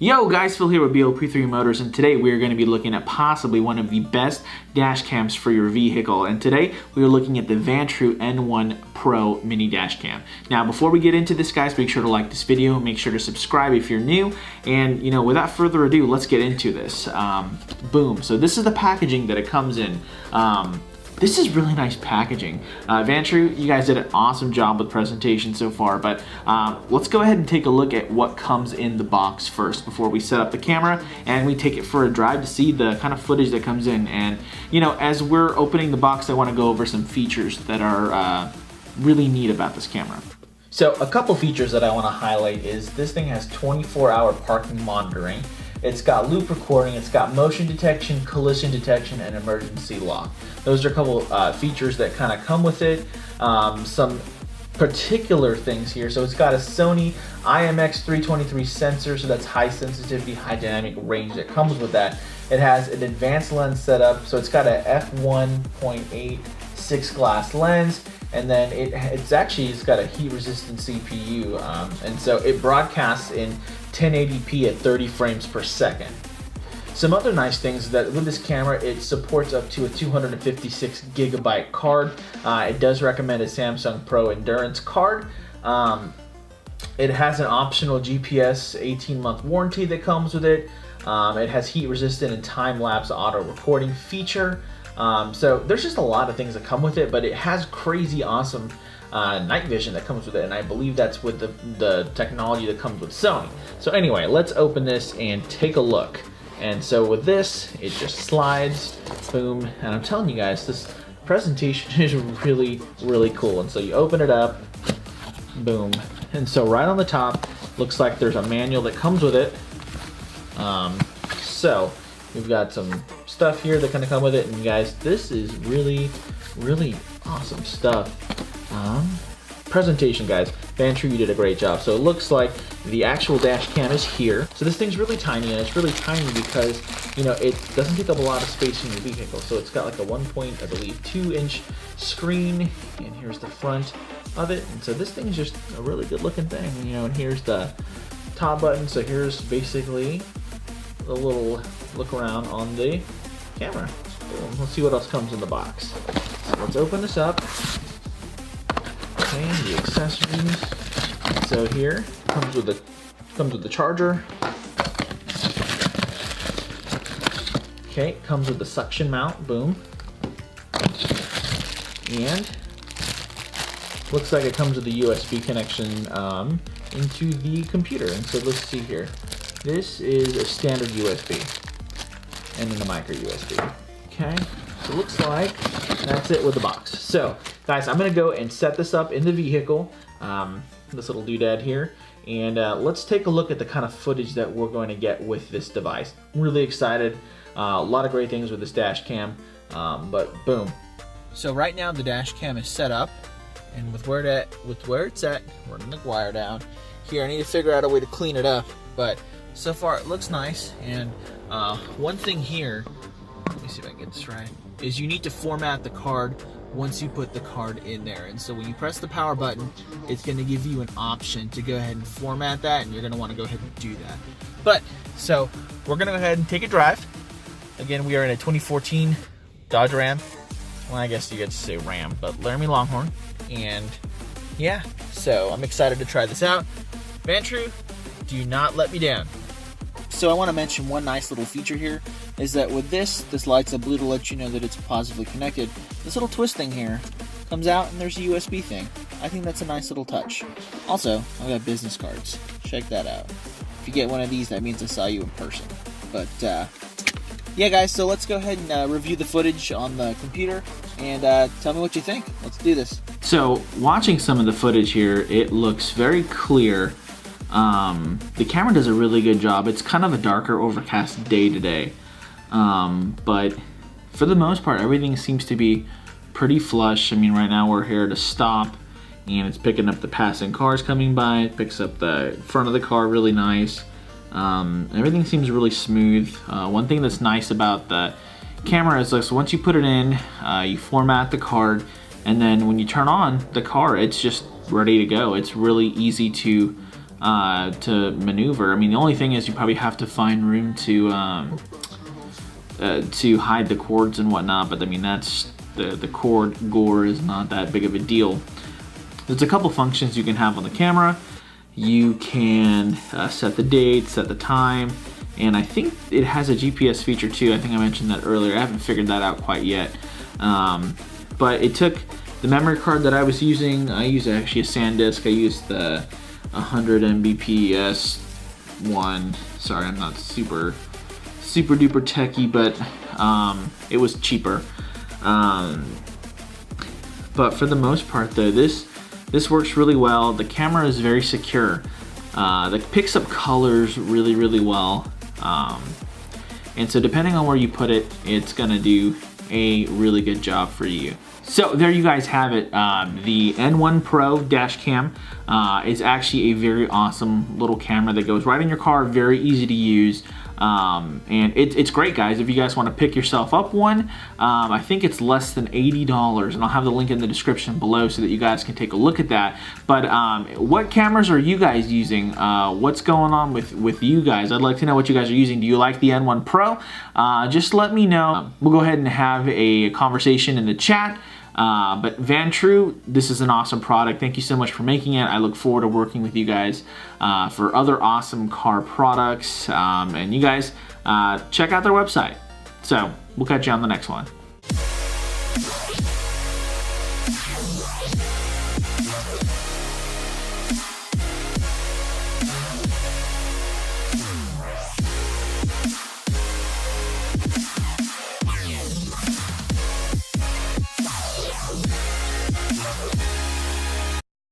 Yo guys, Phil here with BOP3 Motors, and today we are going to be looking at possibly one of the best dash cams for your vehicle. And today we are looking at the Vantrue N1 Pro Mini Dash Cam. Now before we get into this, guys, make sure to like this video, make sure to subscribe if you're new, and without further ado, let's get into this. Boom. So this is the packaging that it comes in. This is really nice packaging. Vantrue, you guys did an awesome job with presentation so far, but let's go ahead and take a look at what comes in the box first before we set up the camera and we take it for a drive to see the kind of footage that comes in. And as we're opening the box, I want to go over some features that are really neat about this camera. So a couple features that I want to highlight is this thing has 24-hour parking monitoring. It's got loop recording, it's got motion detection, collision detection, and emergency lock. Those are a couple features that kind of come with it. Some particular things here. So it's got a Sony IMX323 sensor, so that's high sensitivity, high dynamic range that comes with that. It has an advanced lens setup, so it's got a f1.8 6-glass lens, and then it's got a heat-resistant CPU, and so it broadcasts in 1080p at 30 frames per second. Some other nice things is that with this camera, it supports up to a 256 gigabyte card. It does recommend a Samsung Pro Endurance card. It has an optional GPS 18-month warranty that comes with it. It has heat-resistant and time-lapse auto recording feature. So there's just a lot of things that come with it, but it has crazy awesome night vision that comes with it, and I believe that's with the technology that comes with Sony. So anyway, let's open this and take a look. And so with this, it just slides, boom, and I'm telling you guys, this presentation is really, really cool. And so you open it up, boom, and so right on the top, looks like there's a manual that comes with it. So we've got some stuff here that kind of come with it, and guys, this is really, really awesome stuff. Presentation, guys, Vantrue, you did a great job. So it looks like the actual dash cam is here. So this thing's really tiny, and it's really tiny because it doesn't take up a lot of space in your vehicle. So it's got like a 2-inch screen, and here's the front of it. And so this thing is just a really good looking thing, and here's the top button. So here's basically a little look around on the camera. So let's see what else comes in the box. So let's open this up. Okay, the accessories. So here comes with the charger. Okay, comes with the suction mount. Boom. And looks like it comes with a USB connection into the computer. And so let's see here. This is a standard USB and then a micro USB. Okay, so it looks like that's it with the box. So guys, I'm gonna go and set this up in the vehicle, this little doodad here, and let's take a look at the kind of footage that we're going to get with this device. I'm really excited. A lot of great things with this dash cam, but boom. So right now the dash cam is set up, and with where it's at, running the wire down here. I need to figure out a way to clean it up, but so far it looks nice. And one thing here, let me see if I can get this right, is you need to format the card once you put the card in there. And so when you press the power button, it's going to give you an option to go ahead and format that, and you're going to want to go ahead and do that. But so we're going to go ahead and take a drive. Again, we are in a 2014 Dodge Ram. Well, I guess you get to say Ram, but Laramie Longhorn. And yeah, so I'm excited to try this out. Vantrue, do not let me down. So I want to mention one nice little feature here is that with this lights up blue to let you know that it's positively connected. This little twist thing here comes out and there's a USB thing. I think that's a nice little touch. Also, I've got business cards. Check that out. If you get one of these, that means I saw you in person. But yeah guys, so let's go ahead and review the footage on the computer and tell me what you think. Let's do this. So watching some of the footage here, it looks very clear. The camera does a really good job. It's kind of a darker, overcast day today, but for the most part, everything seems to be pretty flush. I mean, right now we're here to stop, and it's picking up the passing cars coming by. It picks up the front of the car really nice. Everything seems really smooth. One thing that's nice about the camera is, like, so once you put it in, you format the card, and then when you turn on the car, it's just ready to go. It's really easy to to maneuver. I mean, the only thing is you probably have to find room to hide the cords and whatnot, but I mean, that's the cord gore is not that big of a deal. There's a couple functions you can have on the camera. You can set the date, set the time, and I think it has a GPS feature too. I think I mentioned that earlier. I haven't figured that out quite yet. But it took the memory card that I was using. I used actually a SanDisk. I used the 100 Mbps one. Sorry, I'm not super duper techie, but it was cheaper. But for the most part though, this works really well. The camera is very secure. It picks up colors really well. And so depending on where you put it, it's gonna do a really good job for you. So there you guys have it. The N1 Pro dash cam is actually a very awesome little camera that goes right in your car, very easy to use. And it's great, guys. If you guys want to pick yourself up one, I think it's less than $80, and I'll have the link in the description below so that you guys can take a look at that. But what cameras are you guys using? What's going on with you guys? I'd like to know what you guys are using. Do you like the N1 Pro? Just let me know. We'll go ahead and have a conversation in the chat. But Vantrue, this is an awesome product. Thank you so much for making it. I look forward to working with you guys for other awesome car products. And you guys check out their website. So we'll catch you on the next one.